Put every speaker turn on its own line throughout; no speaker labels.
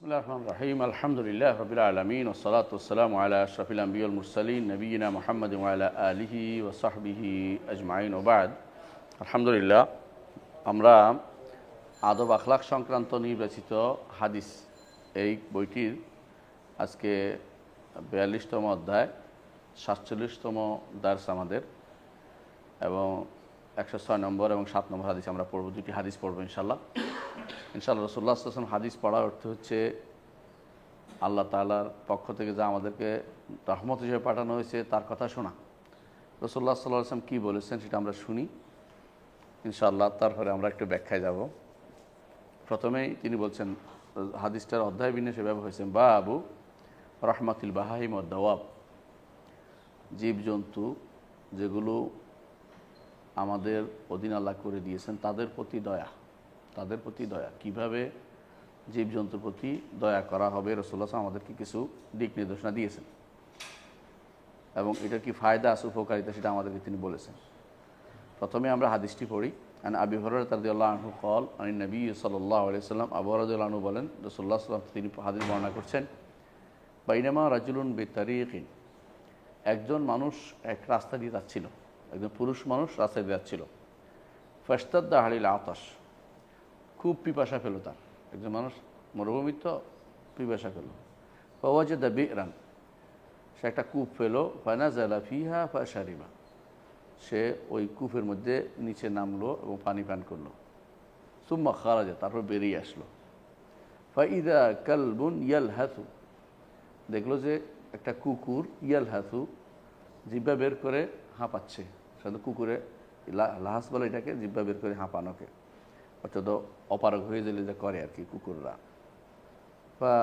বিসমিল্লাহির রহমানির রহিম আলহামদুলিল্লাহি রাব্বিল আলামিন ওয়াসসালাতু ওয়াসসালামু আলা আশরাফিল আমবিয়া ওয়াল মুরসালিন নবিয়িনা মুহাম্মাদিন ওয়া আলা আলিহি ওয়া সাহবিহি আজমাইন ওয়া বা'দ। আলহামদুলিল্লাহ, আমরা আদব আখলাক সংক্রান্ত নির্বাচিত হাদিস এই বইটির আজকে ৪২তম অধ্যায়, ৪৭তম দার্স আমাদের, এবং ১০৬ নম্বর এবং ৭ নম্বর হাদিস আমরা পড়ব। দুটি হাদিস পড়ব ইনশাআল্লাহ। রাসূলুল্লাহ সাল্লাল্লাহু আলাইহি ওয়াসাল্লাম হাদিস পড়ার অর্থ হচ্ছে আল্লাহ তাআলার পক্ষ থেকে যা আমাদেরকে রহমত হিসেবে পাঠানো হয়েছে তার কথা শোনা। রাসূলুল্লাহ সাল্লাল্লাহু আলাইহি ওয়াসাল্লাম কী বলেছেন সেটা আমরা শুনি ইনশাআল্লাহ, তারপরে আমরা একটু ব্যাখ্যায় যাব। প্রথমেই তিনি বলছেন, হাদিসটার অধ্যায় বিন্যাসে ব্যবহার হয়েছে বাবু রহমাতিল বাহাইম ওয়াদ দাওয়াব, জীবজন্তু যেগুলো আমাদের অধীন আল্লাহ করে দিয়েছেন তাদের প্রতি দয়া, তাদের প্রতি দয়া, কীভাবে জীবজন্তুর প্রতি দয়া করা হবে রাসূলুল্লাহ আমাদেরকে কিছু দিক নির্দেশনা দিয়েছেন, এবং এটার কি ফায়দা আছে, উপকারিতা, সেটা আমাদেরকে তিনি বলেছেন। প্রথমে আমরা হাদিসটি পড়ি। আন আবি হুরায়রা রাদিয়াল্লাহু আনহু قال عن النبي صلى الله عليه وسلم, আবু হুরায়রা রাদিয়াল্লাহু আনহু বলেন রাসূলুল্লাহ সাল্লাল্লাহু আলাইহি ওয়াসাল্লাম তিনি হাদিস বর্ণনা করছেন, বাইনামা রাজুলুন বিতারিকিন, একজন মানুষ এক রাস্তা দিয়ে যাচ্ছিল, একজন পুরুষ মানুষ রাস্তা দিয়ে যাচ্ছিল। ফাশতাদ্দা আলাইহিল আতাশ, খুব পিপাসা পেল তার, একজন মানুষ মরুভূমির তো পিপাসা পেল। ফাওয়াজাদা বি'রান, সে একটা কূপ পেল। ফানাজালা ফিহা ফাশারিবা, সে ওই কূপের মধ্যে নিচে নামলো এবং পানি পান করলো। সুম্মা খারাজা, তারপর বেরিয়ে আসলো। ফাইদা কালবুন ইয়ালহাথু, দেখলো যে একটা কুকুর ইয়ালহাথু, জিহ্বা বের করে হাঁপাচ্ছে। সাধারণত কুকুরে লাহাস বলে এটাকে, জিহ্বা বের করে হাঁপানোকে, অর্থাৎ অপারগ হয়ে গেলে যা করে আর কি কুকুররা। বা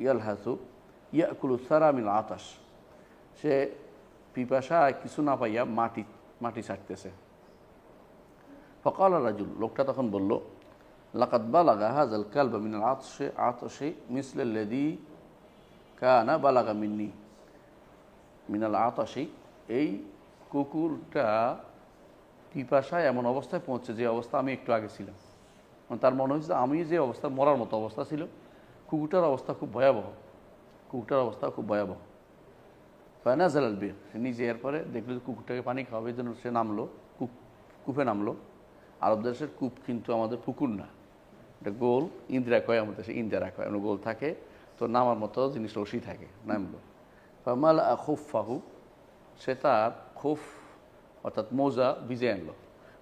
ইয়ালহাসু ইয়াকুলু সারা মিল আতাস, সে পিপাসা কিছু না পাইয়া মাটি ছাড়তেছে। ফকাল রাজুল, লোকটা তখন বলল, লাকাদ বালাগা হাযাল কালবা মিনাল আতশি মিসলাল্লাযী কানা বালাগা মিন্নি মিনাল আতশি, এই কুকুরটা পিপাসায় এমন অবস্থায় পৌঁছে যে অবস্থা আমি একটু আগে ছিলাম। তার মনে হয়েছে আমি যে অবস্থা, মরার মতো অবস্থা ছিল, কুকুরটার অবস্থা খুব ভয়াবহ, কুকুরটার অবস্থা খুব ভয়াবহ। ফানাজালাল বীর, সে নিজে এরপরে দেখলো যে কুকুরটাকে পানি খাওয়াবে, এই জন্য সে নামলো, কূপে নামলো। আরব দেশের কূপ কিন্তু আমাদের পুকুর না, এটা গোল, ইন্দিরা কয় আমাদের দেশে, ইন্দিরা কয়, এমন গোল থাকে, তো নামার মতো জিনিস রশি থাকে, নামলো। ফামাল খুফাহু, সে তার খুফ অর্থাৎ মোজা ভিজে আনলো,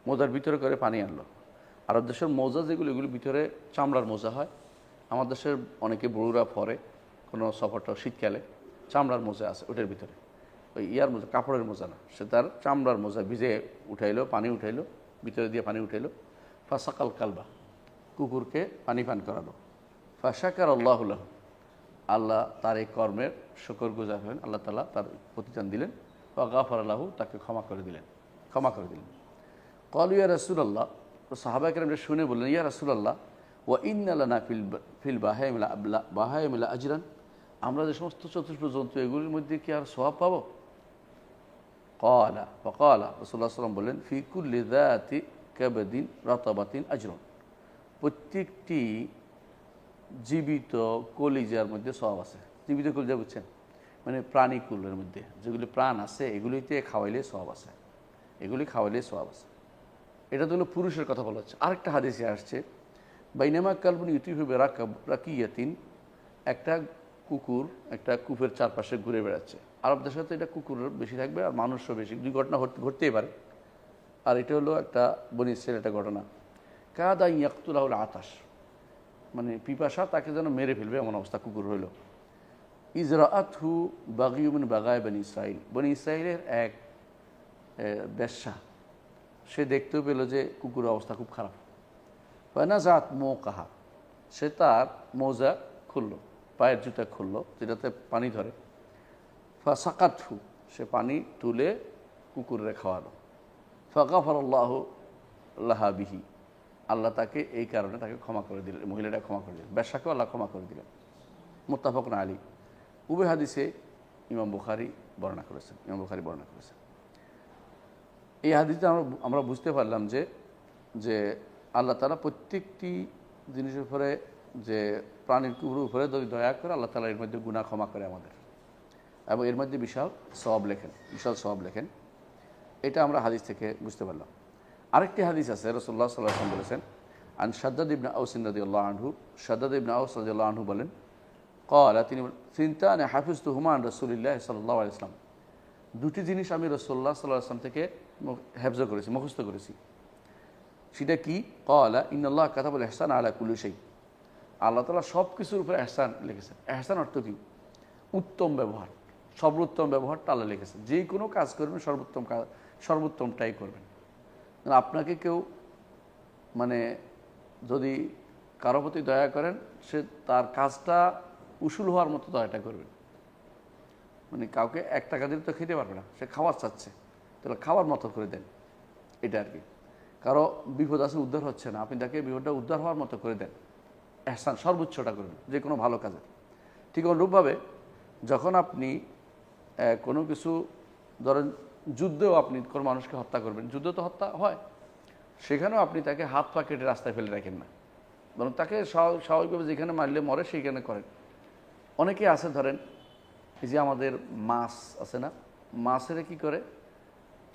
মোজার ভিতরে করে পানি আনলো। আরব দেশের মোজা যেগুলো, এগুলো ভিতরে চামড়ার মোজা হয়। আমার দেশের অনেকে বড়ুরা পরে কোনো সফরটা শীতকালে চামড়ার মোজা আছে, ওটার ভিতরে ওই ইয়ার মোজা, কাপড়ের মোজা না, সে তার চামড়ার মোজা ভিজে উঠাইলো, পানি উঠাইলো, ভিতরে দিয়ে পানি উঠাইলো। ফাসাকাল কালবা, কুকুরকে পানি পান করালো। ফাশাকার আল্লাহু লাহু, আল্লাহ তার এই কর্মের শুকর গুজার হলেন, আল্লাহ তাআলা তার প্রতিদান দিলেন। ওয়া গাফারা লাহু, তাকে ক্ষমা করে দিলেন। ক্বালু ইয়া রাসূলুল্লাহ, সাহাবা কেরামরা শুনে বললেন, ইয়া রাসূলুল্লাহ ওয়া ইন্না লানা ফিল বাহাইমিল আজরান, আমরা যে সমস্ত চতুষ্প জন্তু এগুলির মধ্যে কি আর সওয়াব পাবো? ক্বালা রাসূলুল্লাহ সাল্লাল্লাহু আলাইহি ওয়াসাল্লাম বললেন, ফি কুল্লি যাতি কাবাদিন রাতাবাতিন আজরুন, প্রত্যেকটি জীবিত কলিজার মধ্যে সওয়াব আছে। জীবিত কলিজা বুঝছেন, মানে প্রাণীকুলের মধ্যে যেগুলি প্রাণ আছে এগুলিতে খাওয়াইলে সওয়াব আছে, এগুলি খাওয়াইলে সওয়াব আছে। এটা তো হলো পুরুষের কথা বলা হচ্ছে। আরেকটা হাদিসে আসছে, বাইনামা কালবুন ইউতিফু রাকিয়াতিন, একটা কুকুর একটা কূপের চারপাশে ঘুরে বেড়াচ্ছে। আরব দেশে তো এটা কুকুরের বেশি থাকবে আর মানুষও বেশি, দুই ঘটনা ঘটতেই পারে। আর এটা হলো একটা বনী ইসরাঈলের একটা ঘটনা। কাদা ইয়াকতুলাহুল আতাশ, মানে পিপাসা তাকে যেন মেরে ফেলবে এমন অবস্থা কুকুর হইল। ইজরাআতহু বাগিয়্যুম মিন বাগায় বনী ইসরাঈল, বনী ইসরাঈলের এক বেশ্যা, সে দেখতেও পেল যে কুকুরের অবস্থা খুব খারাপ। ফানাজাত মুকাহা, সে তার মোজা খুললো, পায়ের জুতা খুললো যেটাতে পানি ধরে। ফাসাকাতহু, সে পানি তুলে কুকুরে খাওয়ালো। ফাগাফারাল্লাহু লাহা বিহি, আল্লাহ তাকে এই কারণে তাকে ক্ষমা করে দিলেন, মহিলাটা ক্ষমা করে দিলেন, বেশ্যাকেও আল্লাহ ক্ষমা করে দিলেন। মুত্তাফাকুন আলাইহি, উভয় হাদিসে ইমাম বুখারী বর্ণনা করেছেন। এই হাদিসে আমরা বুঝতে পারলাম যে আল্লাহ তাআলা প্রত্যেকটি জিনিসের উপরে যে প্রাণীর উপরে যদি দয়া করে আল্লাহ তাআলা এর মধ্যে গুনাহ ক্ষমা করে আমাদের, এবং এর মধ্যে বিশাল সওয়াব লেখেন। এটা আমরা হাদিস থেকে বুঝতে পারলাম। আরেকটি হাদিস আছে, রাসূলুল্লাহ সাল্লাল্লাহু আলাইহি ওয়াসাল্লাম বলেছেন, আন শাদ্দাদ ইবনে আউস রাদিয়াল্লাহু আনহু, শাদ্দাদ ইবনে আউস রাদিয়াল্লাহু আনহু বলেন, ক্বালা, তিনি সিনতান হাফিজতুহুমা আন রাসূলিল্লাহ সাল্লাল্লাহু আলাইহি ওয়াসাল্লাম, দুটি জিনিস আমি রাসূলুল্লাহ সাল্লাল্লাহু আলাইহি ওয়াসাল্লাম থেকে হেফজ করেছি, মুখস্থ করেছি। সেটা কি? ক্বালা ইন্নাল্লাহ কাতাবাল ইহসান আলা কুল্লি শাই, আল্লাহ তাআলা সব কিছুর উপরে ইহসান লিখেছেন। ইহসান অর্থ কি? উত্তম ব্যবহার, সর্বোত্তম ব্যবহারটা আল্লাহ লিখেছেন। যে কোনো কাজ করবেন সর্বোত্তমটাই করবেন। আপনাকে কেউ মানে যদি কারো প্রতি দয়া করেন, সে তার কাজটা উসুল হওয়ার মতো দয়াটা করবেন। মানে কাউকে 1 টাকা দিলে তো খেতে পারবে না, সে খাওয়ার চাচ্ছে, তাহলে খাওয়ার মতো করে দেন, এটা আর কি। কারো বিপদ আছে, উদ্ধার হচ্ছে না, আপনি তাকে বিপদটা উদ্ধার হওয়ার মতো করে দেন। ইহসান সর্বোচ্চটা করবেন যে কোনো ভালো কাজে। ঠিক অনুরূপভাবে যখন আপনি কোনো কিছু, ধরেন যুদ্ধেও আপনি কোনো মানুষকে হত্যা করবেন, যুদ্ধ তো হত্যা হয়, সেখানেও আপনি তাকে হাত পা কেটে রাস্তায় ফেলে রাখেন না, বরং তাকে স্বাভাবিকভাবে যেখানে মারলে মরে সেইখানে করেন। অনেকে আছে, ধরেন এই যে আমাদের মাছ আছে না, মাছের কি করে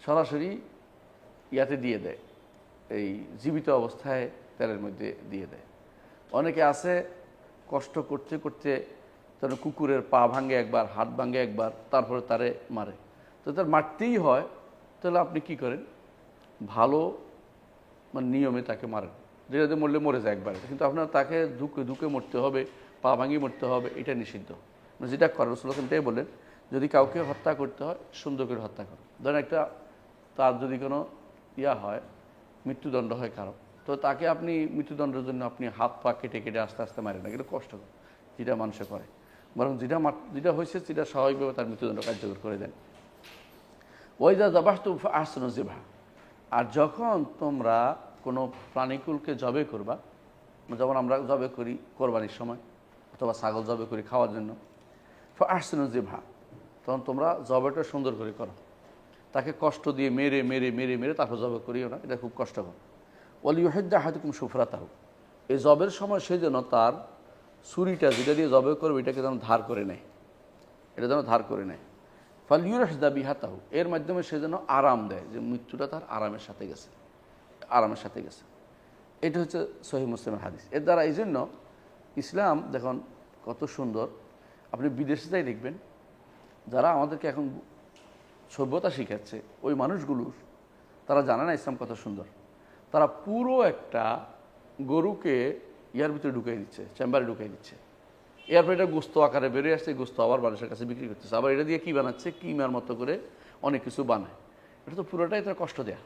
সরাসরি ইয়াতে দিয়ে দেয়, এই জীবিত অবস্থায় তেলের মধ্যে দিয়ে দেয়। অনেকে আছে কষ্ট করতে করতে ধরেন কুকুরের পা ভাঙে একবার, হাত ভাঙে একবার, তারপরে তারে মারে। তো তার মারতেই হয়, তাহলে আপনি কি করেন? ভালো মানে নিয়মে তাকে মারেন, যেটাতে মরলে মরে যায় একবারে, কিন্তু আপনার তাকে ধুকে মরতে হবে, পা ভাঙিয়ে মরতে হবে, এটা নিষিদ্ধ। যেটা করেন রাসূলুল্লাহ এটাই বললেন, যদি কাউকে হত্যা করতে হয় সুন্দর করে হত্যা করো। ধরেন তার যদি কোনো হয়, মৃত্যুদণ্ড হয় কারো, তো তাকে আপনি মৃত্যুদণ্ডের জন্য আপনি হাত পা কেটে কেটে আস্তে আস্তে মারেন না, এটা কষ্ট যেটা মানুষে করে, বরং যেটা হয়েছে সেটা স্বাভাবিকভাবে তার মৃত্যুদণ্ড কার্যকর করে দেন। ওয়াইদা যাবাহতুম ফাহসিনু যিবহা, আর যখন তোমরা কোনো প্রাণীকুলকে জবে করবা, যেমন আমরা জবে করি কোরবানির সময়, অথবা ছাগল জবে করি খাওয়ার জন্য, ফাহসিনু যিবহা, তখন তোমরা জবেটা সুন্দর করে করো। তাকে কষ্ট দিয়ে মেরে মেরে মেরে মেরে তারপর জবে করিও না, এটা খুব কষ্টকর। ওয়ালিউহিদ্দা আহাদুকুম সুফরাতাহু, এই জবের সময় সে যেন তার ছুরিটা যেটা দিয়ে জবে করবে এটাকে যেন ধার করে নেয়, এটা যেন ধার করে নেয়। ফালিউরহিদা বিহাতাহু, এর মাধ্যমে সে যেন আরাম দেয়, যে মৃত্যুটা তার আরামের সাথে গেছে। এটা হচ্ছে সহিহ মুসলিমের হাদিস। এর দ্বারা এই জন্য ইসলাম দেখুন কত সুন্দর। আপনি বিদেশে যাই দেখবেন, যারা আমাদেরকে এখন সভ্যতা শিখাচ্ছে, ওই মানুষগুলো তারা জানে না ইসলাম কত সুন্দর। তারা পুরো একটা গরুকে ইয়ার ভিতরে ঢুকিয়ে দিচ্ছে, চেম্বারে ঢুকিয়ে দিচ্ছে, এরপর এটা গোস্ত আকারে বেরিয়ে আসছে, গোস্ত আবার মানুষের কাছে বিক্রি করতেছে। আবার এটা দিয়ে কী বানাচ্ছে, কিমার মতো করে অনেক কিছু বানায়। এটা তো পুরোটাই তারা কষ্ট দেয়া,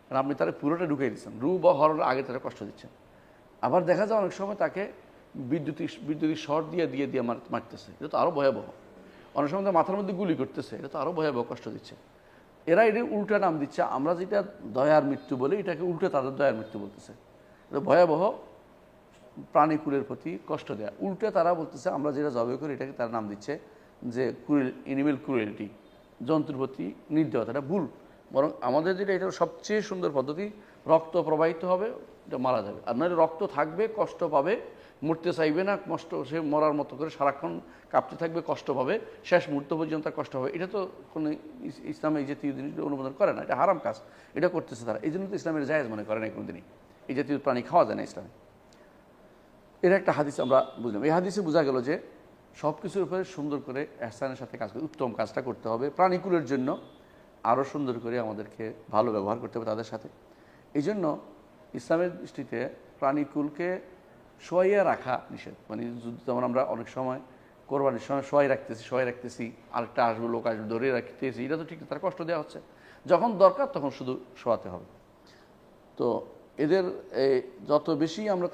কারণ আপনি তারা পুরোটা ঢুকিয়ে দিচ্ছেন, রু বা হরর আগে তারা কষ্ট দিচ্ছেন। আবার দেখা যায় অনেক সময় তাকে বিদ্যুতিক শর্ট দিয়ে মারতেছে, এটা তো আরও ভয়াবহ। অনেক সময় মাথার মধ্যে গুলি করতেছে, এটা তো আরও ভয়াবহ কষ্ট দিচ্ছে। এরা এটি উল্টা নাম দিচ্ছে, আমরা যেটা দয়ার মৃত্যু বলি এটাকে উল্টে তাদের দয়ার মৃত্যু বলতেছে। এটা ভয়াবহ, প্রাণীকুলের প্রতি কষ্ট দেয়া। উল্টে তারা বলতেছে আমরা যেটা জবে করি এটাকে তারা নাম দিচ্ছে যে এনিমেল ক্রুয়েলিটি, জন্তুর প্রতি নির্দয়তা। এটা ভুল। বরং আমাদের যেটা, এটা সবচেয়ে সুন্দর পদ্ধতি, রক্ত প্রবাহিত হবে, এটা মারা যাবে। আর নইলে রক্ত থাকবে, কষ্ট পাবে, মরতে চাইবে না, সে মরার মতো করে সারাক্ষণ কাঁপতে থাকবে, কষ্ট পাবে, শেষ মুহূর্ত পর্যন্ত কষ্ট হবে। এটা তো কোনো ইসলামে এই জাতীয় জিনিসগুলো অনুমোদন করে না, এটা হারাম কাজ, এটা করতেছে তারা। এই জন্য তো ইসলামের জায়েজ মনে করে না কোনো দিনই, এই জাতীয় প্রাণী খাওয়া যায় না ইসলামে। এর একটা হাদিস আমরা বুঝলাম। এই হাদিসে বোঝা গেল যে সব কিছুর উপরে সুন্দর করে ইহসানের সাথে কাজ করে, উত্তম কাজটা করতে হবে। প্রাণীকুলের জন্য আরও সুন্দর করে আমাদেরকে ভালো ব্যবহার করতে হবে তাদের সাথে। এই জন্য ইসলামের দৃষ্টিতে প্রাণীকুলকে শোয়াইয়া রাখা নিষেধ। মানে যেমন আমরা অনেক সময় কোরবানির সময় শোয়াই রাখতেছি, আরেকটা আসবে, লোক আসবে, ধরে রাখতেছি, এটা তো ঠিক, তার কষ্ট দেওয়া হচ্ছে। যখন দরকার তখন শুধু শোয়াতে হবে। তো এদের যত বেশি আমরা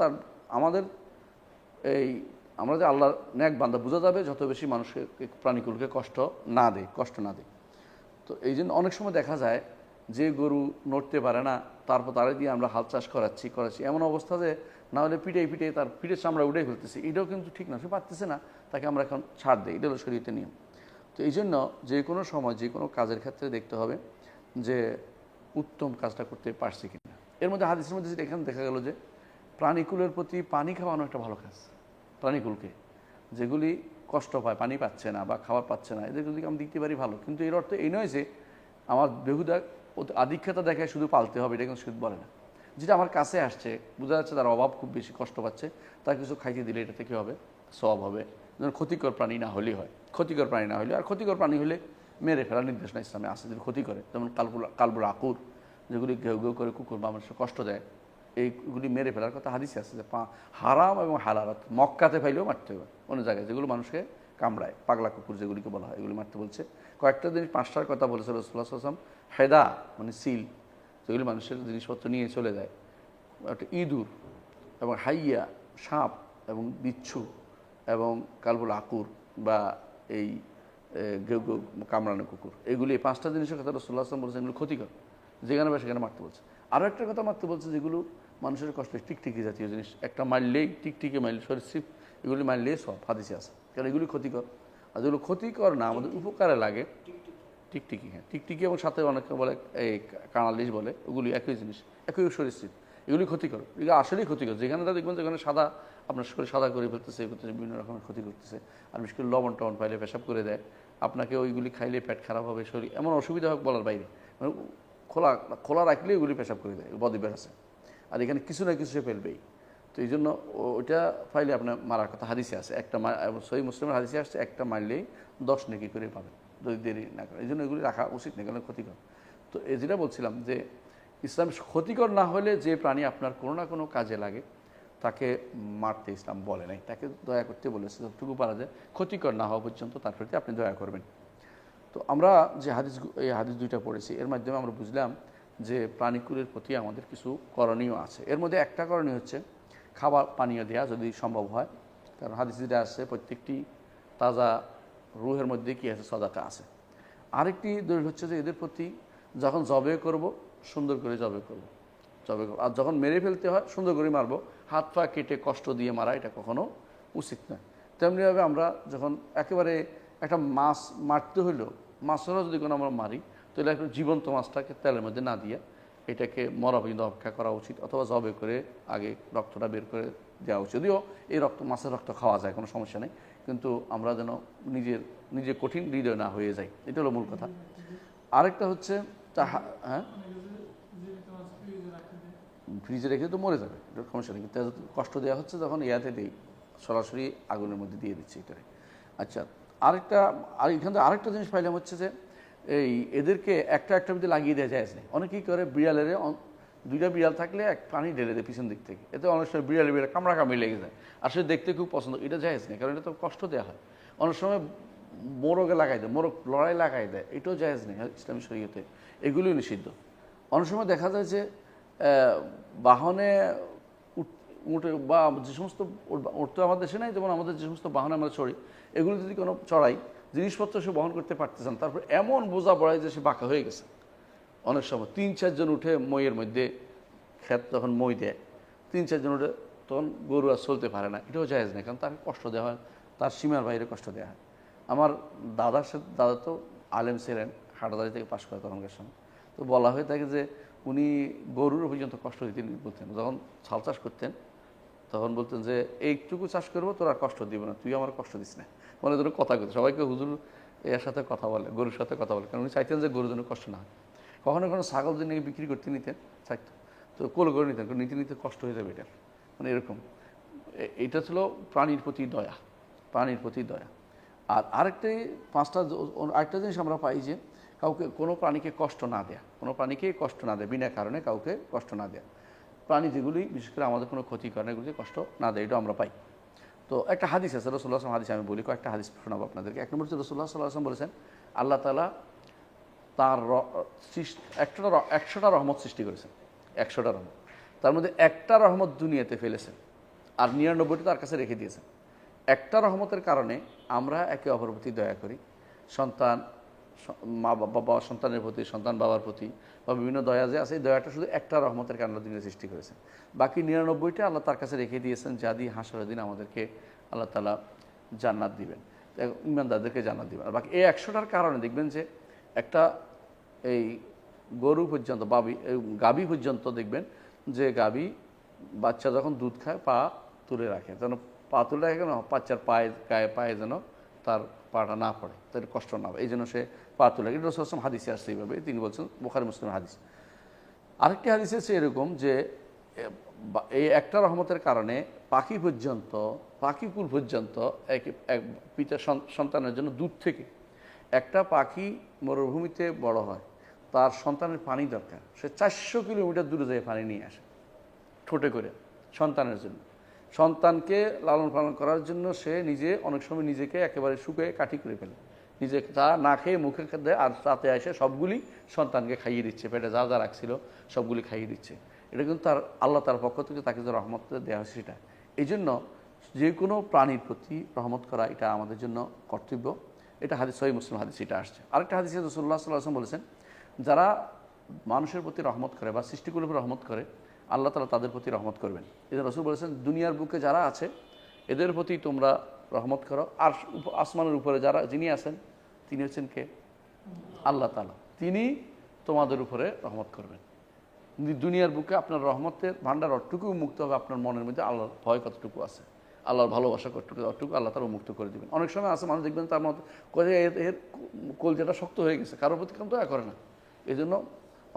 আমরা যে আল্লাহর নেক বান্দা বোঝা যাবে, যত বেশি মানুষকে প্রাণীকুলকে কষ্ট না দেয়। তো এই জন্য অনেক সময় দেখা যায় যে গরু নড়তে পারে না, তারপর তারে দিয়ে আমরা হাল চাষ করাচ্ছি, এমন অবস্থা যে না হলে পিঠে তার পিঠের চামড়া উঠে ফেলতেছি, এটাও কিন্তু ঠিক না। সে পারতেছে না, তাকে আমরা এখন ছাড় দিই, এটা হলো শরীয়তের নিয়ম। তো এই জন্য যে কোনো সময় যে কোনো কাজের ক্ষেত্রে দেখতে হবে যে উত্তম কাজটা করতে পারছি কিনা। এর মধ্যে হাদিসের মধ্যে যেটা এখানে দেখা গেল যে প্রাণীকুলের প্রতি পানি খাওয়ানো একটা ভালো কাজ। প্রাণীকুলকে, যেগুলি কষ্ট পায়, পানি পাচ্ছে না বা খাবার পাচ্ছে না, এদের যদি আমি দিতে পারি ভালো। কিন্তু এর অর্থ এই নয় যে আমার বেহুদা আধিক্যতা দেখায় শুধু পালতে হবে, এটা কিন্তু শরীয়ত বলে না। যেটা আমার কাছে আসছে, বোঝা যাচ্ছে তার অভাব খুব বেশি, কষ্ট পাচ্ছে, তার কিছু খাইতে দিলে এটাতে কী হবে, সওয়াব হবে। যেন ক্ষতিকর প্রাণী না হলেই হয়, ক্ষতিকর প্রাণী না হলে। আর ক্ষতিকর প্রাণী হলে মেরে ফেলার নির্দেশনা ইসলামে আছে, যদি ক্ষতি করে। যেমন কালবুল আকুর, যেগুলি ঘেউ ঘেউ করে কুকুর বা মানুষের কষ্ট দেয়, এইগুলি মেরে ফেলার কথা হাদিসে আছে যে হারাম এবং হালালত মক্কাতে ফাইলেও মারতে হবে। অন্য জায়গায় যেগুলো মানুষকে কামড়ায়, পাগলা কুকুর যেগুলিকে বলা হয়, এগুলি মারতে বলছে। কয়েকটা জিনিস, 5টার কথা বলেছে রাসূলুল্লাহ সাল্লাল্লাহু আলাইহি ওয়াসাল্লাম। হেদা মানে সিল, যেগুলি মানুষের জিনিসপত্র নিয়ে চলে যায়, একটা ইঁদুর এবং হাইয়া সাপ এবং বিচ্ছু এবং কালবুল আকুর বা এই ঘেউ ঘেউ কামড়ানো কুকুর, এগুলি 5টা জিনিসের কথা রাসূলুল্লাহ সাল্লাল্লাহু আলাইহি ওয়াসাল্লাম বলেছেন এগুলো ক্ষতিকর, যেখানে বা সেখানে মারতে বলছে। আরও একটা কথা মারতে বলছে, যেগুলো মানুষের কষ্ট, টিকটিকি জাতীয় জিনিস, একটা মারলেই, টিকটিকি মারলে, সরীসৃপ এগুলি মারলেই সব হাদিসে আছে, কারণ এগুলি ক্ষতিকর। আর যেগুলো ক্ষতিকর না, আমাদের উপকারে লাগে, টিকটিকি, হ্যাঁ টিকটিকি, এবং সাথে অনেকে বলে এই কানালিশ বলে, ওগুলি একই জিনিস, একই সরীসৃপ, এগুলি ক্ষতিকর। এগুলো আসলেই ক্ষতিকর। যেখানে দেখবেন যেখানে সাদা, আপনার শরীর সাদা করে ফেলতেছে, বিভিন্ন রকমের ক্ষতি করতেছে। আর বিশেষ করে লবণ টবণ পাইলে পেশাব করে দেয়, আপনাকে ওইগুলি খাইলে পেট খারাপ হবে, শরীর এমন অসুবিধা হোক বলার বাইরে, মানে খোলা খোলা রাখলে ওইগুলি পেশাব করে দেয়, বদিবের আছে। আর এখানে কিছু না কিছু সে ফেলবেই। তো এই জন্য ওইটা ফাইলে আপনার মারার কথা হাদিসে আছে। একটা সহিহ মুসলিমের হাদিসে আসছে, একটা মারলেই 10 নেকি করে পাবেন যদি দেরি না করে। এই জন্য এগুলি রাখা উচিত না, কারণ ক্ষতিকর। তো এই যেটা বলছিলাম যে ইসলাম ক্ষতিকর না হলে যে প্রাণী আপনার কোনো না কোনো কাজে লাগে তাকে মারতে ইসলাম বলে নাই, তাকে দয়া করতে বলেছে। যতটুকু পারা যায় ক্ষতিকর না হওয়া পর্যন্ত তার প্রতি আপনি দয়া করবেন। তো আমরা যে এই হাদিস দুইটা পড়েছি, এর মাধ্যমে আমরা বুঝলাম যে প্রাণীকুলের প্রতি আমাদের কিছু করণীয় আছে। এর মধ্যে একটা করণীয় হচ্ছে খাবার পানীয় দেওয়া যদি সম্ভব হয়, কারণ হাদিস যেটা আসছে প্রত্যেকটি তাজা রুহের মধ্যে কি আছে, সদাকা আছে। আরেকটি দলিল হচ্ছে যে এদের প্রতি যখন জবে করব, সুন্দর করে জবে করব, আর যখন মেরে ফেলতে হয় সুন্দর করে মারবো। হাত পা কেটে কষ্ট দিয়ে মারা এটা কখনো উচিত নয়। তেমনিভাবে আমরা যখন একেবারে একটা মাছ মারতে হইলেও, মাছেরও যদি কোনো আমরা মারি, তাহলে একটু জীবন্ত মাছটাকে তেলের মধ্যে না দিয়ে এটাকে মরা পর্যন্ত অপেক্ষা করা উচিত, অথবা জবে করে আগে রক্তটা বের করে দেওয়া উচিত। যদিও এই মাছের রক্ত খাওয়া যায়, কোনো সমস্যা নেই, কিন্তু আমরা যেন নিজে কঠিন হৃদয় না হয়ে যাই, এটা হলো মূল কথা। আরেকটা হচ্ছে হ্যাঁ, ফ্রিজে রেখে তো মরে যাবে, এটা সমস্যা নেই, কিন্তু কষ্ট দেওয়া হচ্ছে যখন ইয়াতে দিই, সরাসরি আগুনের মধ্যে দিয়ে দিচ্ছি এটারে। আচ্ছা, এখান থেকে আরেকটা জিনিস পাইলাম হচ্ছে যে এই এদেরকে একটা মধ্যে লাগিয়ে দেওয়া যায় না। অনেকেই করে বিড়ালের, 2টা বিড়াল থাকলে এক পানি ঢেলে দেয় পিছন দিক থেকে, এতে অনেক সময় বিড়ালে কামড়াকামড়ি লেগে যায়, আসলে দেখতে খুব পছন্দ, এটা যায় না, কারণ এটা তো কষ্ট দেওয়া হয়। অনেক সময় মোরগে লাগাই দেয়, মোরগ লড়াই লাগাই দেয়, এটাও জায়েজ নেই ইসলামী শরীয়তে, এগুলোই নিষিদ্ধ। অনেক সময় দেখা যায় যে বাহনে উঠে, বা যে সমস্ত উঠতে আমাদের দেশে নাই, যেমন আমাদের যে সমস্ত বাহনে আমরা চড়ি, এগুলো যদি কোনো চড়াই, জিনিসপত্র সে বহন করতে পারতেছেন, তারপর এমন বোঝা পড়ায় যে সে বাঁকা হয়ে গেছে। অনেক সময় 3-4 জন উঠে মইয়ের মধ্যে, ক্ষেত যখন মই দেয়, 3-4 জন উঠে, তখন গরু আর চলতে পারে না, এটাও জায়েজ নেই, কারণ তাকে কষ্ট দেওয়া হয়, তার সীমার বাইরে কষ্ট দেওয়া হয়। আমার দাদা তো আলেম ছিলেন, হাটাদারি থেকে পাশ করে তখনকার সময়। তো বলা হয়ে থাকে যে উনি গরুর পর্যন্ত কষ্ট দিতে বলতেন, যখন ছাল চাষ করতেন তখন বলতেন যে এইটুকু চাষ করবো, তোর আর কষ্ট দিব না, তুই আমার কষ্ট দিস না, মানে ধরো কথা করতে সবাইকে হুজুর এর সাথে কথা বলে, গরুর সাথে কথা বলে, কারণ উনি চাইতেন যে গরুর জন্য কষ্ট না হয়। কখনো কখনো ছাগল দিন বিক্রি করতে নিতেন, চাইতো, তো কোল করে নিতেন, নিতে কষ্ট হয়ে যাবে এটা, মানে এরকম। এটা ছিল প্রাণীর প্রতি দয়া, প্রাণীর প্রতি দয়া। আর আরেকটা জিনিস আমরা পাই যে কাউকে, কোনো প্রাণীকে কষ্ট না দেয়া, কোনো প্রাণীকে কষ্ট না দেয়, বিনা কারণে কাউকে কষ্ট না দেয়া, প্রাণী যেগুলি বিশেষ করে আমাদের কোনো ক্ষতি করে না, এগুলিকে কষ্ট না দেয়, এটা আমরা পাই। তো একটা হাদিস আছে, রাসূলুল্লাহ সাল্লাল্লাহু আলাইহি ওয়াসাল্লাম হাদিস, আমি বলি কয়েকটা হাদিস শোনাবো আপনাদেরকে। এক নম্বর হচ্ছে রাসূলুল্লাহ সাল্লাল্লাহু আলাইহি ওয়াসাল্লাম বলেছেন, আল্লাহ তাআলা তার 100টা রহমত সৃষ্টি করেছেন, 100টা রহমত, তার মধ্যে একটা রহমত দুনিয়াতে ফেলেছেন, আর 99টা তার কাছে রেখে দিয়েছেন। একটা রহমতের কারণে আমরা একে অপরের প্রতি দয়া করি, সন্তান বাবা সন্তানের প্রতি, সন্তান বাবার প্রতি, বা বিভিন্ন দয়া যে আছে, এই দয়াটা শুধু একটা রহমতের কারণে দুনিয়া সৃষ্টি করেছেন। বাকি 99টা আল্লাহ তার কাছে রেখে দিয়েছেন, যা দিয়ে হাসরের দিন আমাদেরকে আল্লাহ তাআলা জান্নাত দিবেন, ঈমানদারদেরকে জান্নাত দিবেন। আর বাকি এই 100টার কারণে দেখবেন যে একটা এই গরু পর্যন্ত, গাভী পর্যন্ত দেখবেন যে গাভী বাচ্চা যখন দুধ খায় পা তুলে রাখে, যেন পা তুলে রাখে কেন, বাচ্চার পায়ে যেন তার পাটা না পড়ে, তাদের কষ্ট না হয়, এই জন্য সে পা তুলে রাখে। রাসূল সাল্লাল্লাহু আলাইহি ওয়াসাল্লাম হাদিসে আসছে এইভাবে, তিনি বলছেন, বুখারী মুসলিমের হাদিস। আরেকটি হাদিসে আছে এরকম যে এই একটা রহমতের কারণে পাখিকুল পর্যন্ত এক পিতা সন্তানের জন্য দূর থেকে একটা পাখি মরুভূমিতে বড় হয়, তার সন্তানের পানি দরকার, সে 400 কিলোমিটার দূরে যেয়ে পানি নিয়ে আসে ঠোঁটে করে সন্তানের জন্য। সন্তানকে লালন পালন করার জন্য সে নিজে অনেক সময় নিজেকে একেবারে শুকিয়ে কাঠি করে ফেলে, নিজে তা না খেয়ে মুখে দেয়, আর রাতে এসে সবগুলি সন্তানকে খাইয়ে দিচ্ছে, পেটে যা যা রাখছিল সবগুলি খাইয়ে দিচ্ছে। এটা কিন্তু আল্লাহ তার পক্ষ থেকে তাকে যে রহমত দেওয়া হয়েছে সেটা। এই জন্য যে কোনো প্রাণীর প্রতি রহমত করা এটা আমাদের জন্য কর্তব্য। এটা হাদিস, সহিহ মুসলিম হাদিস এটা আসছে। আরেকটা হাদিসে রাসূলুল্লাহ সাল্লাল্লাহু আলাইহি ওয়াসাল্লাম বলেছেন, যারা মানুষের প্রতি রহমত করে বা সৃষ্টিকুলের উপর রহমত করে, আল্লাহ তাআলা তাদের প্রতি রহমত করবেন। এই জন্য রাসূল বলেছেন, দুনিয়ার বুকে যারা আছে এদের প্রতি তোমরা রহমত করো, আর আসমানের উপরে যিনি আছেন তিনি হচ্ছেন কে? আল্লাহ তাআলা, তিনি তোমাদের উপরে রহমত করবেন। দুনিয়ার বুকে আপনার রহমতের ভান্ডার অটুকু মুক্ত হবে আপনার মনের মধ্যে আল্লাহর ভয় কতটুকু আছে, আল্লাহর ভালোবাসা কতটুকু আল্লাহ তাআলা মুক্ত করে দেবেন। অনেক সময় আছে মানুষ দেখবেন তার মধ্যে এর কলজাটা শক্ত হয়ে গেছে, কারোর প্রতি কিন্তু দয়া করে না। এই জন্য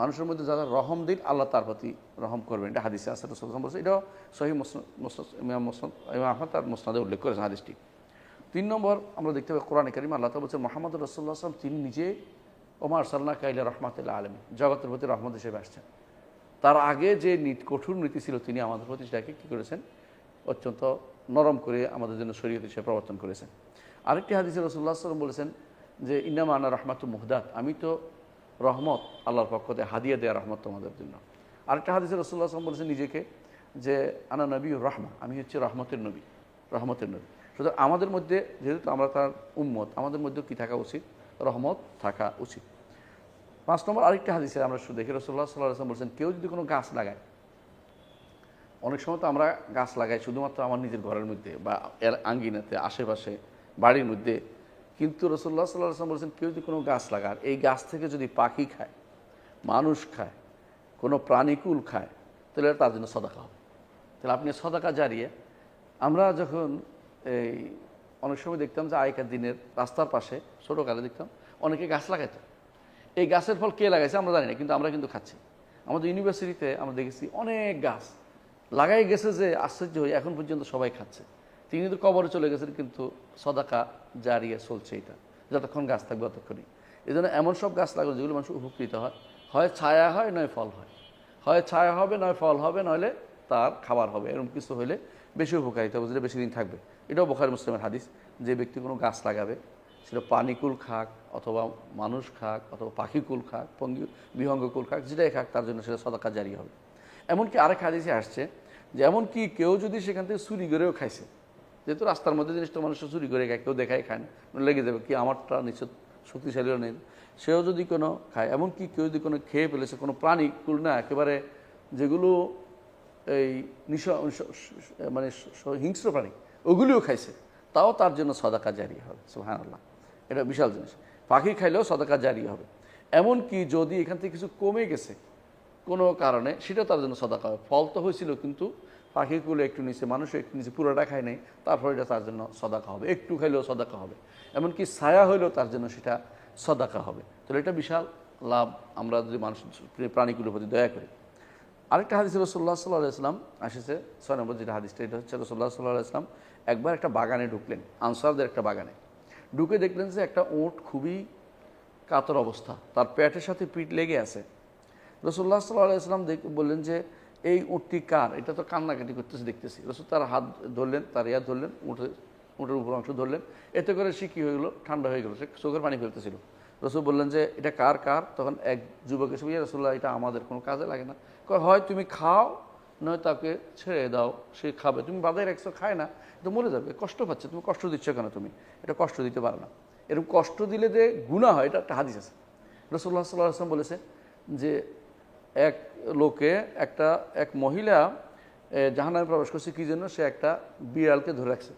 মানুষের মধ্যে যারা রহম দিন আল্লাহ তার প্রতি রহম করবেন, এটা হাদিসে আছে, রাসূল সাল্লাল্লাহু আলাইহি ওয়াসাল্লাম বলেছে। এটাও সহিহ ইমাম আহমদ তার মুসনাদে উল্লেখ করেছেন হাদিসটি। 3 নম্বর আমরা দেখতে পাই কোরআনে কারিমে আল্লাহ তাআলা বলছেন, মুহাম্মদুর রাসূলুল্লাহ সাল্লাল্লাহু আলাইহি ওয়াসাল্লাম তিনি নিজে ওমা আরসালনাকা ইল্লা রাহমাতাল লিল আলামিন, জগতের প্রতি রহমত হিসেবে আসছেন। তার আগে যে কঠোর নীতি ছিল তিনি আমাদের প্রতি সেটাকে কী করেছেন? অত্যন্ত নরম করে আমাদের জন্য শরীয়ত হিসেবে প্রবর্তন করেছেন। আরেকটি হাদিসে রাসূলুল্লাহ সাল্লাল্লাহু আলাইহি ওয়াসাল্লাম বলেছেন যে ইন্নামা আনা রাহমাতুল মুহদাত, আমি তো রহমত, আল্লাহর পক্ষ থেকে হাদিয়া দেওয়া রহমত তোমাদের জন্য। আরেকটা হাদিসে রাসূলুল্লাহ সাল্লাল্লাহু আলাইহি ওয়াসাল্লাম বলেছেন নিজেকে যে আনা নবিয়ুর রাহমা, আমি হচ্ছে রহমতের নবী। সুতরাং আমাদের মধ্যে যেহেতু আমরা তার উম্মত, আমাদের মধ্যেও কী থাকা উচিত? রহমত থাকা উচিত। 5 নম্বর আরেকটা হাদিসে আমরা শুধু দেখি, রাসূলুল্লাহ সাল্লাল্লাহু আলাইহি ওয়াসাল্লাম বলেছেন, কেউ যদি কোনো গাছ লাগায়, অনেক সময় তো আমরা গাছ লাগাই শুধুমাত্র আমার নিজের ঘরের মধ্যে বা এর আঙ্গিনাতে, আশেপাশে, বাড়ির মধ্যে, কিন্তু রাসূলুল্লাহ সাল্লাল্লাহু আলাইহি ওয়াসাল্লাম বলেছেন কেউ যদি কোনো গাছ লাগায়, এই গাছ থেকে যদি পাখি খায়, মানুষ খায়, কোনো প্রাণীকুল খায়, তাহলে তার জন্য সদাকা হবে। তাহলে আপনি সদাকা জারিয়া। আমরা যখন এই অনেক সময় দেখতাম যে আগেকার দিনের রাস্তার পাশে ছোটোকালে দেখতাম অনেকে গাছ লাগাইতো, এই গাছের ফল কে লাগাইছে আমরা জানি না, কিন্তু আমরা কিন্তু খাচ্ছি। আমাদের ইউনিভার্সিটিতে আমরা দেখেছি অনেক গাছ লাগাই গেছে যে আশ্চর্য হয়ে এখন পর্যন্ত সবাই খাচ্ছে। তিনি কিন্তু কবরে চলে গেছেন, কিন্তু সদাকা জারিয়া চলছে এটা, যতক্ষণ গাছ থাকবে ততক্ষণই। এই জন্য এমন সব গাছ লাগানো যেগুলো মানুষ উপকৃত হয়, হয় ছায়া হয় নয় ফল হয়, হয় ছায়া হবে নয় ফল হবে, নইলে তার খাবার হবে। এরকম কিছু হলে বেশি উপকারিতা হবে, যেটা বেশি দিন থাকবে। এটাও বুখারী মুসলিমের হাদিস, যে ব্যক্তি কোনো গাছ লাগাবে, সেটা প্রাণীকুল খাক অথবা মানুষ খাক অথবা পাখিকুল খাক, বিহঙ্গকুল খাক, যেটাই খাক, তার জন্য সেটা সদাকা জারি হবে। এমনকি আরেক হাদিসে আসছে যে এমনকি কেউ যদি সেখান থেকে চুরি করেও খাইছে, যেহেতু রাস্তার মধ্যে জিনিসটা মানুষের চুরি করে খায়, কেউ দেখাই খায় না, লেগে যাবে কি আমারটা নিশ্চয় শক্তিশালীও নেই, সেও যদি কোনো খায়, এমনকি কেউ যদি কোনো খেয়ে ফেলেছে, কোনো প্রাণীকুল না, একেবারে যেগুলো এই মানে হিংস্র প্রাণী, ওগুলিও খাইছে, তাও তার জন্য সদাকা জারি হবে। সুবহানাল্লাহ, এটা বিশাল জিনিস। পাখি খাইলেও সদাকা জারি হবে। এমনকি যদি এখান থেকে কিছু কমে গেছে কোনো কারণে, সেটাও তার জন্য সদাকা হবে। ফল তো হয়েছিল, কিন্তু পাখিগুলো একটু নিচে, মানুষও একটু নিচে, পুরোটা খায় নাই, তারপরে এটা তার জন্য সদাকা হবে। একটু খাইলেও সদাকা হবে। এমনকি ছায়া হইলেও তার জন্য সেটা সদাকা হবে। তাহলে এটা বিশাল লাভ, আমরা যদি মানুষ প্রাণীগুলোর প্রতি দয়া করি। আরেকটা হাদিস রাসূলুল্লাহ সাল্লাল্লাহু আলাইহি ওয়াসাল্লাম আসছে 6 নম্বর যেটা হাদিসটা, এটা হচ্ছে রাসূলুল্লাহ সাল্লাল্লাহু আলাইহি ওয়াসাল্লাম একবার একটা বাগানে ঢুকলেন, আনসারদের একটা বাগানে ঢুকে দেখলেন যে একটা উট খুবই কাতর অবস্থা, তার পেটের সাথে পিঠ লেগে আছে। রাসূলুল্লাহ সাল্লাল্লাহু আলাইহি ওয়াসাল্লাম বললেন যে এই উটটি কার? এটা তো কান্নাকাটি করতেছে দেখতেছি। রাসূল তার হাত ধরলেন, তার ইয়া ধরলেন, উটের উপর অংশ ধরলেন, এতে করে সে কী হয়ে গেলো? ঠান্ডা হয়ে গেল, সে চোখের পানি ফেলতেছিল। রাসূল বললেন যে এটা কার? তখন এক যুবক এসে বলল, রাসূলুল্লাহ এটা আমাদের, কোনো কাজে লাগে না। হয় তুমি খাও, নয় তাকে ছেড়ে দাও, সে খাবে, তুমি বাধায় রাখছো, খায় না, এটা মরে যাবে, কষ্ট পাচ্ছে, তুমি কষ্ট দিচ্ছ কেন? তুমি এটা কষ্ট দিতে পারো না। এরকম কষ্ট দিলে যে গুনাহ হয়, এটা একটা হাদিস আছে। রাসূলুল্লাহ সাল্লাল্লাহু আলাইহি ওয়াসাল্লাম বলেছে যে এক মহিলা জাহান্নামে প্রবেশ করছে, কী জন্য? সে একটা বিড়ালকে ধরে রাখছে,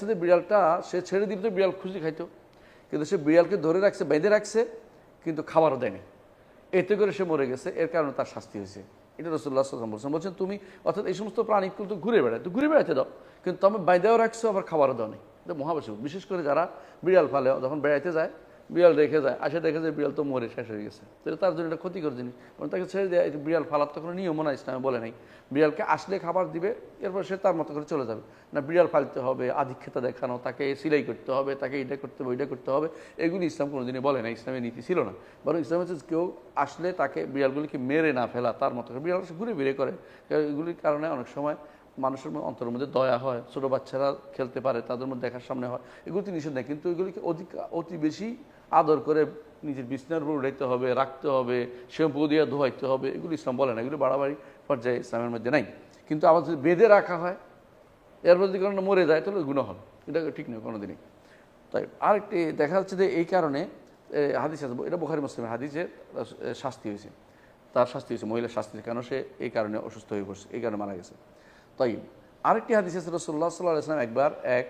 যে বিড়ালটা সে ছেড়ে দিত, বিড়াল খুশি খাইতো, কিন্তু সে বিড়ালকে ধরে রাখছে, বেঁধে রাখছে, কিন্তু খাবারও দেয়নি, এতে করে সে মরে গেছে। এর কারণে তার শাস্তি হয়েছে। এটা রাসূলুল্লাহ সাল্লাল্লাহু আলাইহি ওয়াসাল্লাম বলছেন তুমি অর্থাৎ এই সমস্ত প্রাণীগুলো তো ঘুরে বেড়ায়, তো ঘুরে বেড়াতে দাও, কিন্তু তুমি বাইদেও রাখছো আবার খাবারও দাও নেই। এটা মহাবেশি, বিশেষ করে যারা বিড়াল পালে যখন বেড়াইতে যায় বিড়াল রেখে যায়, আসে দেখে যায় বিড়াল তো মরে শেষ হয়ে গেছে, তাহলে তার জন্য এটা ক্ষতিকর জিনিস, কারণ তাকে ছেড়ে দেয়। বিড়াল ফালার তো কোনো নিয়মও না, ইসলামে বলে নাই। বিড়ালকে আসলে খাবার দিবে, এরপর সে তার মতো করে চলে যাবে না। বিড়াল পালতে হবে, আধিক্যতা দেখানো, তাকে সিলাই করতে হবে, তাকে এটা করতে হবে ওইটা করতে হবে, এগুলি ইসলাম কোনোদিনই বলে না, ইসলামের নীতি ছিল না। বরং ইসলাম হচ্ছে কেউ আসলে তাকে বিড়ালগুলিকে মেরে না ফেলা, তার মতো করে বিড়াল ঘুরে বেড়ে করে। এগুলির কারণে অনেক সময় মানুষের অন্তরের মধ্যে দয়া হয়, ছোটো বাচ্চারা খেলতে পারে, তাদের মধ্যে দেখার সামনে হয়, এগুলো তো নিষেধ নেই। কিন্তু এগুলিকে অতি বেশি আদর করে নিজের বিছনার উপর উঠাইতে হবে, রাখতে হবে, শ্যাম্পু দিয়ে ধোয়াইতে হবে, এগুলো ইসলাম বলে না, এগুলো বাড়াবাড়ি পর্যায়ে ইসলামের মধ্যে নাই। কিন্তু আবার যদি বেঁধে রাখা হয়, এরপর যদি কোনো মরে যায় তাহলে গুনাহ হবে, এটা ঠিক নয় কোনো দিনই। তাই আরেকটি দেখা যাচ্ছে যে এই কারণে হাদিস আছে, এটা বুখারী মুসলিমের হাদিসে শাস্তি হয়েছে, তার শাস্তি হয়েছে, মহিলার শাস্তি হয়েছে, কেন সে এই কারণে অসুস্থ হয়ে পড়ছে, এই কারণে মারা গেছে। তাই আরেকটি হাদিস আছে, রাসূলুল্লাহ সাল্লাল্লাহু আলাইহি ওয়াসাল্লাম একবার এক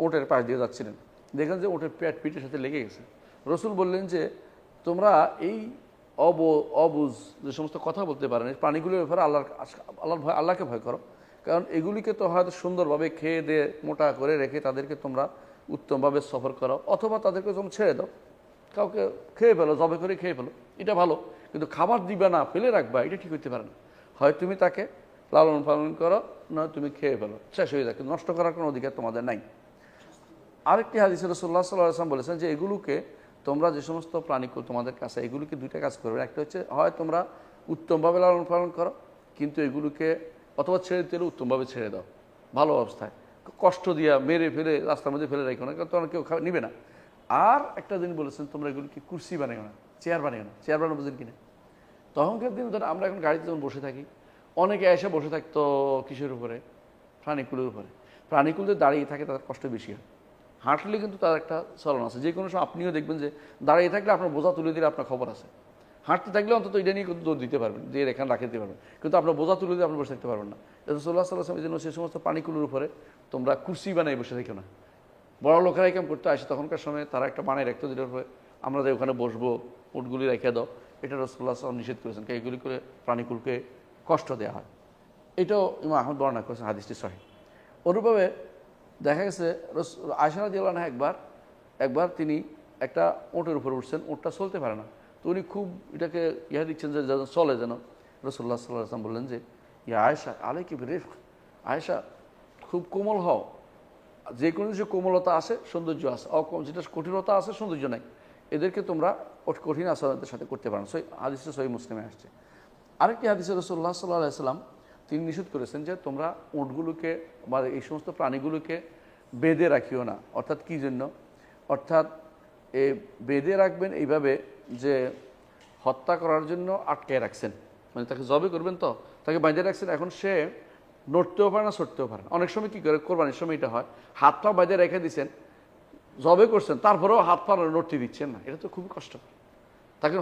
ওটের পাশ দিয়ে যাচ্ছিলেন, দেখলেন যে ওটের পিঠের সাথে লেগে গেছে। রসুল বললেন যে তোমরা এই অবুজ যে সমস্ত কথা বলতে পারেন এই প্রাণীগুলোর ব্যাপারে আল্লাহকে ভয় করো, কারণ এগুলিকে তো হয়তো সুন্দরভাবে খেয়ে দিয়ে মোটা করে রেখে তাদেরকে তোমরা উত্তমভাবে সফর করো, অথবা তাদেরকে তোমরা ছেড়ে দাও, কাউকে খেয়ে ফেলো, জবে করে খেয়ে ফেলো, এটা ভালো। কিন্তু খাবার দিবে না, ফেলে রাখবা, এটা ঠিক হইতে পারে না। হয় তুমি তাকে লালন পালন করো, নয় তুমি খেয়ে ফেলো, শেষ হয়ে যায়, কিন্তু নষ্ট করার কোনো অধিকার তোমাদের নাই। আরেকটি হাদিসে রাসূলুল্লাহ সাল্লাল্লাহু আলাইহি ওয়াসাল্লাম বলেছেন যে এগুলোকে তোমরা যে সমস্ত প্রাণীকুল তোমাদের কাছে, এগুলোকে দুইটা কাজ করবে। একটা হচ্ছে হয় তোমরা উত্তমভাবে লালন পালন করো, কিন্তু এগুলোকে অথবা ছেড়ে দিলে উত্তমভাবে ছেড়ে দাও, ভালো অবস্থায়, কষ্ট দিয়া মেরে ফেলে রাস্তার মধ্যে ফেলে রাখো না, কারণ তোমার কেউ নিবে না। আর একটা দিন বলেছেন তোমরা এগুলোকে কুর্সি বানিও না, চেয়ার বানিও না। চেয়ার বানানো বুঝেন কিনা? তখনকার দিন ধর আমরা এখন গাড়িতে যখন বসে থাকি, অনেকে এসে বসে থাকতো কিসের উপরে? প্রাণীকুলের উপরে। প্রাণীকুলদের দাঁড়িয়ে থাকে তাদের কষ্ট বেশি হয়, হাঁটলে কিন্তু তার একটা চলন আছে। যে কোনো সময় আপনিও দেখবেন যে দাঁড়িয়ে থাকলে আপনার বোঝা তুলে দিলে আপনার খবর আছে, হাঁটতে থাকলে অন্তত এটা নিয়ে কিন্তু দৌড় দিতে পারবেন, যে এখানে রাখে দিতে পারবেন, কিন্তু আপনার বোঝা তুলে দিয়ে আপনি বসে থাকতে পারবেন না। রাসূলুল্লাহ সাল্লাল্লাহু আলাইহি ওয়াসাল্লাম এই জন্য সেই সমস্ত প্রাণীকুলের উপরে তোমরা কুর্সি বানিয়ে বসে থাকো না। বড় লোকেরা কাম করতে আসে তখনকার সময় তারা একটা বানায় রাখতো, যেটার উপরে আমরা যে ওখানে বসবো, উটগুলি রেখে দাও, এটা রাসূলুল্লাহ সাল্লাল্লাহু আলাইহি ওয়াসাল্লাম নিষেধ করেছেন, এইগুলি করে প্রাণীকুলকে কষ্ট দেওয়া হয়। এটাও ইমাম আহমদ বর্ণনা করেছেন, হাদিসটি সহিহ। অনুরূপভাবে দেখা গেছে আয়েশা রাদিয়াল্লাহু আনহা একবার তিনি একটা ওটের উপর উঠছেন, ওটটা চলতে পারে না, তো উনি খুব এটাকে দিচ্ছেন যে যেন চলে, যেন রাসূলুল্লাহ সাল্লাল্লাহু আলাইহি ওয়াসাল্লাম বললেন যে ইয়া আয়েশা আলাইকি বিরিফক, আয়েশা খুব কোমল হও, যে কোনো কিছু কোমলতা আছে সৌন্দর্য আছে, যেটা কঠিনতা আছে সৌন্দর্য নাই, এদেরকে তোমরা কঠিন আচরণের সাথে করতে পারো। হাদিসটা সহিহ মুসলিমে আসছে। আরেকটি হাদিসে রাসূলুল্লাহ সাল্লাল্লাহু আলাইহি ওয়াসাল্লাম তিনি নিষেধ করেছেন যে তোমরা উটগুলোকে বা এই সমস্ত প্রাণীগুলোকে বেঁধে রাখিও না। অর্থাৎ কী জন্য? অর্থাৎ বেঁধে রাখবেন এইভাবে যে হত্যা করার জন্য আটকে রাখছেন, মানে তাকে জবে করবেন, তো তাকে বেঁধে রাখছেন, এখন সে নড়তেও পারে না, ছড়তেও পারে না। অনেক সময় কী করে, কোরবানির সময় এটা হয়, হাত পা বেঁধে রেখে দিচ্ছেন, জবে করছেন, তারপরেও হাত পা নড়তে দিচ্ছেন না, এটা তো খুবই কষ্ট। তাকে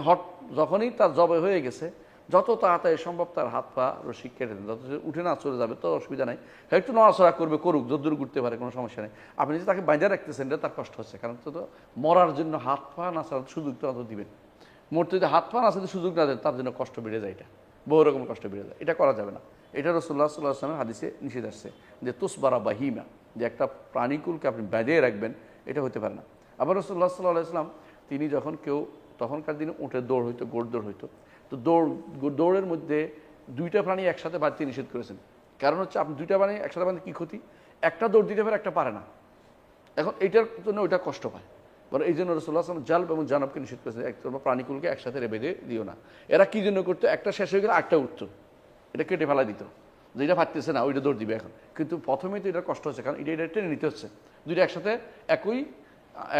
যখনই তার জবে হয়ে গেছে, যত তাড়াতাড়ি সম্ভব তার হাত পা রশি কেটে দেন, যত উঠে না চলে যাবে তো অসুবিধা নেই, একটু নড়াচড়া করবে, করুক, যদ্দূর ঘুরতে পারে, কোনো সমস্যা নেই। আপনি যে তাকে বাইরে রাখতেছেন এটা তার কষ্ট হচ্ছে, কারণ তো মরার জন্য হাত পা নাচার সুযোগ তো অত দিবেন, মরতে যদি হাত পা নাচাতে সুযোগ না দেন তার জন্য কষ্ট বেড়ে যায়, এটা বহু রকম কষ্ট বেড়ে যায়, এটা করা যাবে না। এটা রাসূলুল্লাহ সাল্লাল্লাহু আলাইহি ওয়াসাল্লামের হাদিসে নিষেধ আসছে যে তুসবারা বাহিমা, যে একটা প্রাণীকুলকে আপনি বেঁধে রাখবেন, এটা হতে পারে না। আবার রাসূলুল্লাহ সাল্লাল্লাহু আলাইহি ওয়াসাল্লাম তিনি যখন তখনকার দিনে উঠে দৌড় হইতো, দৌড় হইতো, তো দৌড়ের মধ্যে দুইটা প্রাণী একসাথে বাঁধতে নিষেধ করেছেন। কারণ হচ্ছে আপনি দুইটা প্রাণী একসাথে বাঁধতে কী ক্ষতি? একটা দৌড় দিতে পারে, একটা পারে না, এখন এইটার জন্য ওইটা কষ্ট পায়। বলে এই জন্য রাসূলুল্লাহ সাল্লাল্লাহু আলাইহি ওয়াসাল্লাম জালব এবং জানবকে নিষেধ করেছেন, তোমরা প্রাণীকুলকে একসাথে বেঁধে দিও না। এরা কী জন্য করতো? একটা শেষ হয়ে গেলে আটটা উঠতো, এটা কেটে ফেলা দিত, যেটা পারতেছে না ওইটা দৌড় দিবে এখন, কিন্তু প্রথমেই তো এটা কষ্ট হচ্ছে, কারণ এটা টেনে নিতে হচ্ছে, দুইটা একসাথে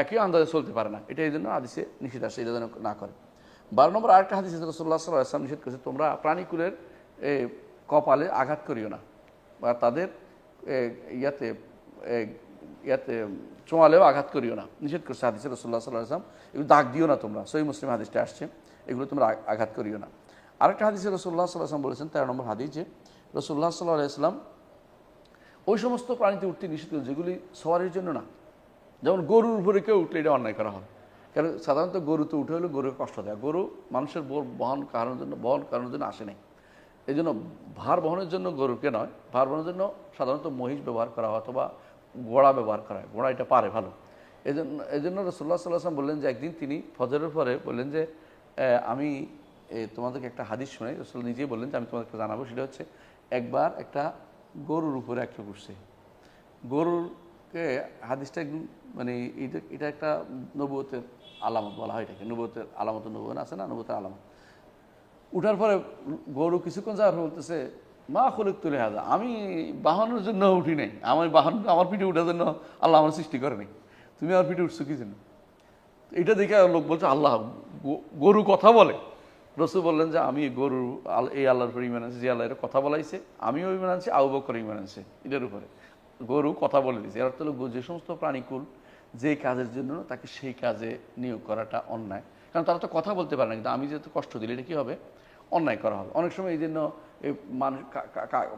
একই আন্দাজে চলতে পারে না, এটা এই জন্য হাদিসে নিষেধ আসছে, এটা যেন না করে। 12 নম্বর আরেকটা হাদিসে রাসূলুল্লাহ সাল্লাল্লাহু আলাইহি ওয়াসাল্লাম নিষেধ করেছে তোমরা প্রাণীকুলের কপালে আঘাত করিও না, বা তাদের ইয়াতে চোয়ালেও আঘাত করিও না, নিষেধ করছে হাদিসে রাসূলুল্লাহ সাল্লাল্লাহু আলাইহি ওয়াসাল্লাম। এগুলো দাগ দিও না তোমরা, সহিহ মুসলিম হাদিসটা আসছে, এগুলো তোমরা আঘাত করিও না। আরেকটা হাদিসে রাসূলুল্লাহ সাল্লাল্লাহু আলাইহি ওয়াসাল্লাম বলেছেন 13 নম্বর হাদিস, যে রাসূলুল্লাহ সাল্লাল্লাহু আলাইহি ওয়াসাল্লাম ওই সমস্ত প্রাণীতে উঠতে নিষেধ করেন যেগুলি সওয়ারির জন্য না। যেমন গরুর উপরে কেউ উঠলে এটা অন্যায় করা হবে, কারণ সাধারণত গরুতে উঠে হলে গরুকে কষ্ট দেয়, গরু মানুষের বহন করানোর জন্য আসে নাই। এই জন্য ভার বহনের জন্য গরুকে নয়, ভার বহনের জন্য সাধারণত মহিষ ব্যবহার করা হয় অথবা ঘোড়া ব্যবহার করা হয়, ঘোড়া এটা পারে ভালো। এই জন্য রসুল্লাহ সাল্লাহ আসলাম বললেন যে একদিন তিনি ফজরের পরে বললেন যে আমি তোমাদেরকে একটা হাদিস শোনাই। রসুল নিজেই বললেন যে আমি তোমাদেরকে জানাবো। সেটা হচ্ছে একবার একটা গরুর উপরে একটা বসছে, গরুরকে হাদিসটা একদম মানে এটা একটা নবুয়তের আলামত বলা হয় এটাকে, নবুয়তের আলামত, নবুয়ত আছে না, নবুয়তের আলামত। উঠার পরে গরু কিছুক্ষণ যাওয়ার পর বলতেছে মা খলিক তুলে হাজা, আমি বাহনের জন্য উঠি নাই, আমার পিঠে উঠার জন্য আল্লাহ আমার সৃষ্টি করে নাই, তুমি আমার পিঠে উঠছো কি জন্য? এটা দেখে লোক বলছে আল্লাহ গরু কথা বলে। রসুল বললেন যে আমি গরু এই আল্লাহর উপর ইমান আনছি, যে আল্লাহ এর কথা বলাইছে, আমিও ইমান আনছি, আবু বকর ইমান আনছে এটার উপরে। গরু কথা বলে দিয়েছে। এর অর্থ হলো যে সমস্ত প্রাণীকুল যে কাজের জন্য তাকে সেই কাজে নিয়োগ করাটা অন্যায়, কারণ তারা তো কথা বলতে পারে না, কিন্তু আমি যেহেতু কষ্ট দিলে এটা কী হবে, অন্যায় করা হবে। অনেক সময় এই জন্য এই মানুষ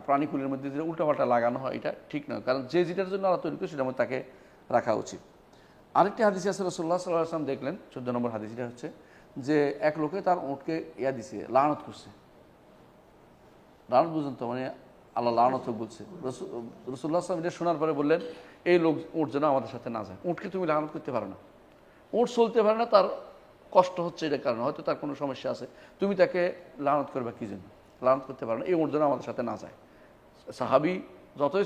প্রাণীকুলের মধ্যে যে উল্টাপাল্টা লাগানো হয় এটা ঠিক নয়, কারণ যে যেটার জন্য আল্লাহ তৈরি করে সেটার মধ্যে তাকে রাখা উচিত। আরেকটি হাদিস আছে, রাসূলুল্লাহ সাল্লাল্লাহু আলাইহি ওয়াসাল্লাম দেখলেন 14 নম্বর হাদিস, এটা হচ্ছে যে এক লোকে তার উটকে দিছে, লানত করছে। লানত বুঝেন তো, মানে আল্লাহ লানত বলছে। রাসূলুল্লাহ সাল্লাল্লাহু এটা শোনার পরে বললেন এই লোক উট যেন আমাদের সাথে না যায়। উটকে তুমি লানত করতে পারো না, উট চলতে পারে না, তার কষ্ট হচ্ছে এটার কারণে, হয়তো তার কোনো সমস্যা আছে, তুমি তাকে লানত করবে কি জন্য? লানত করতে পারো না, এই উট যেন আমাদের সাথে না যায়। সাহাবি যতই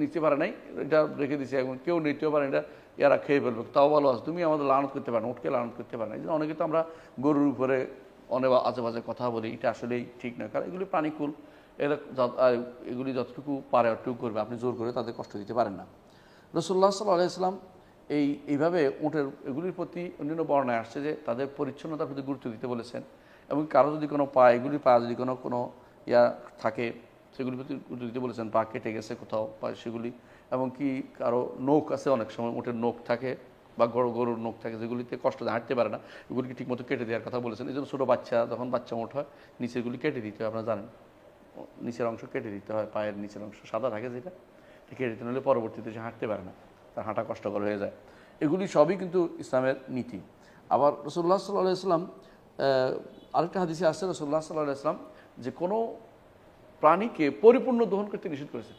নিতে পারে নাই, এটা রেখে দিছে, এখন কেউ নিতেও পারে, এটা এরা খেয়ে ফেলবে, তাও ভালো আছে, তুমি আমাদের লানত করতে পারো না, উঠকে লানত করতে পারে না। এই জন্য অনেকে তো আমরা গরুর উপরে অনেক আজে বাজে কথা বলি, এটা আসলেই ঠিক নয়, কারণ এগুলি প্রাণীকুল, এরা এগুলি যতটুকু পারে অতটুকু করবে, আপনি জোর করে তাদের কষ্ট দিতে পারেন না। রাসূলুল্লাহ সাল্লাল্লাহু আলাইহি ওয়াসাল্লাম এইভাবে উটের এগুলির প্রতি অন্যান্য বর্ণায় আসছে যে তাদের পরিচ্ছন্নতার প্রতি গুরুত্ব দিতে বলেছেন, এবং কারো যদি কোনো এগুলির পা যদি কোনো ইয়া থাকে সেগুলির প্রতি গুরুত্ব দিতে বলেছেন, পা কেটে গেছে কোথাও পা সেগুলি, এবং কি কারো নখ আছে, অনেক সময় উটের নখ থাকে বা গরুর নখ থাকে যেগুলিতে কষ্ট হাঁটতে পারে না, এগুলিকে ঠিকমতো কেটে দেওয়ার কথা বলেছেন। এই জন্য ছোটো বাচ্চা যখন বাচ্চা মোট হয় নিচেরগুলি কেটে দিতে হয়, আপনারা জানেন নিচের অংশ কেটে দিতে হয়, পায়ের নিচের অংশ সাদা থাকে যেটা, কেটে দিতে হলে পরবর্তীতে সে হাঁটতে পারে না, তার হাঁটা কষ্টকর হয়ে যায়। এগুলি সবই কিন্তু ইসলামের নীতি। আবার রাসূলুল্লাহ সাল্লাল্লাহু আলাইহি ওয়াসাল্লাম আরেকটা হাদিসে আসছে, রাসূলুল্লাহ সাল্লাল্লাহু আলাইহি ওয়াসাল্লাম যে কোনো প্রাণীকে পরিপূর্ণ দহন করতে নিষেধ করেছেন।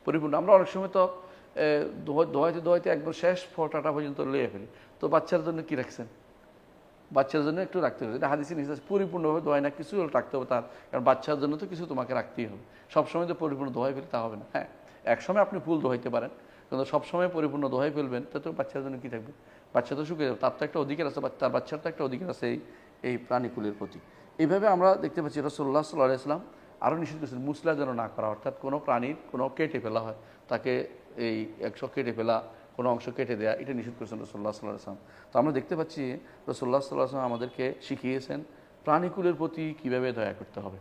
পরিপূর্ণ, আমরা অনেক সময় তো দোয়াইতে একবার শেষ ফোঁটাটা পর্যন্ত লেয়ে ফেলি, তো বাচ্চার জন্য কি রাখছেন? বাচ্চার জন্য একটু রাখতে হবে, এটা হাদিসে নিষেধ, পরিপূর্ণভাবে দোয়াই না, কিছু রাখতে হবে তার, কারণ বাচ্চার জন্য তো কিছু তোমাকে রাখতেই হবে। সবসময় তো পরিপূর্ণ দোয়াই ফেলতে হবে না। হ্যাঁ, একসময় আপনি ফুল দোহাইতে পারেন, কিন্তু সবসময় পরিপূর্ণ দোহাই ফেলবেন তো বাচ্চার জন্য কী থাকবে? বাচ্চা তো শুকিয়ে যাবে, তার তো একটা অধিকার আছে, তার বাচ্চার তো একটা অধিকার আছে এই প্রাণীকুলের প্রতি। এইভাবে আমরা দেখতে পাচ্ছি রাসূলুল্লাহ সাল্লাল্লাহু আলাইহি ওয়াসাল্লাম আরও নিষেধ করেছেন মুসলা যেন না করা, অর্থাৎ কোনো প্রাণীর কোনো কেটে ফেলা হয় তাকে এই কেটে ফেলা, কোনো অংশ কেটে দেওয়া, এটা নিষেধ করেছেন রাসূলুল্লাহ সাল্লাল্লাহু আলাইহি ওয়াসাল্লাম। তো আমরা দেখতে পাচ্ছি রাসূলুল্লাহ সাল্লাল্লাহু আলাইহি ওয়াসাল্লাম আমাদেরকে শিখিয়েছেন প্রাণীকুলের প্রতি কীভাবে দয়া করতে হবে।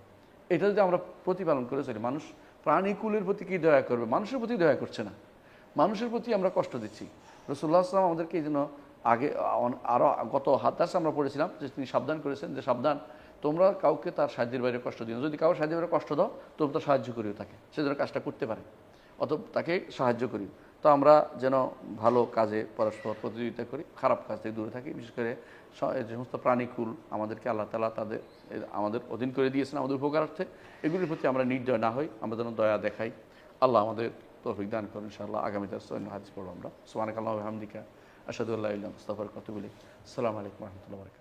এটা যদি আমরা প্রতিপালন করে চলি, মানুষ প্রাণীকুলের প্রতি কী দয়া করবে? মানুষের প্রতি দয়া করছে না, মানুষের প্রতি আমরা কষ্ট দিচ্ছি। রাসূলুল্লাহ সাল্লাল্লাহু আলাইহি ওয়াসাল্লাম আমাদেরকে এই জন্য আগে আরও গত হাদিসে আমরা পড়েছিলাম যে তিনি সাবধান করেছেন যে সাবধান, তোমরা কাউকে তার সাহায্যের বাইরে কষ্ট দিও না, যদি কারো সাহায্যের বাইরে কষ্ট দাও তোমরা তার সাহায্য করিও তাকে, সে যেন কাজটা করতে পারে, তাকে সাহায্য করি। তো আমরা যেন ভালো কাজে পরস্পর প্রতিযোগিতা করি, খারাপ কাজ থেকে দূরে থাকি। বিশেষ করে যে সমস্ত প্রাণীকুল আমাদেরকে আল্লাহ তাআলা আমাদের অধীন করে দিয়েছেন আমাদের উপকারার্থে, এগুলির প্রতি আমরা নির্দয় না হই, আমরা যেন দয়া দেখাই। আল্লাহ আমাদের তৌফিক দান করুন ইনশাআল্লাহ। আগামীতে অন্য হাদিস পড়ব আমরা। সুবহানাকাল্লাহু ওয়া বিহামদিকা আশহাদু আল্লা ইলাহা ইল্লা আনতা আস্তাগফিরুকা ওয়া আতুবু ইলাইক। আসসালামু আলাইকুম ওয়া রাহমাতুল্লাহি ওয়া বারাকাতুহু।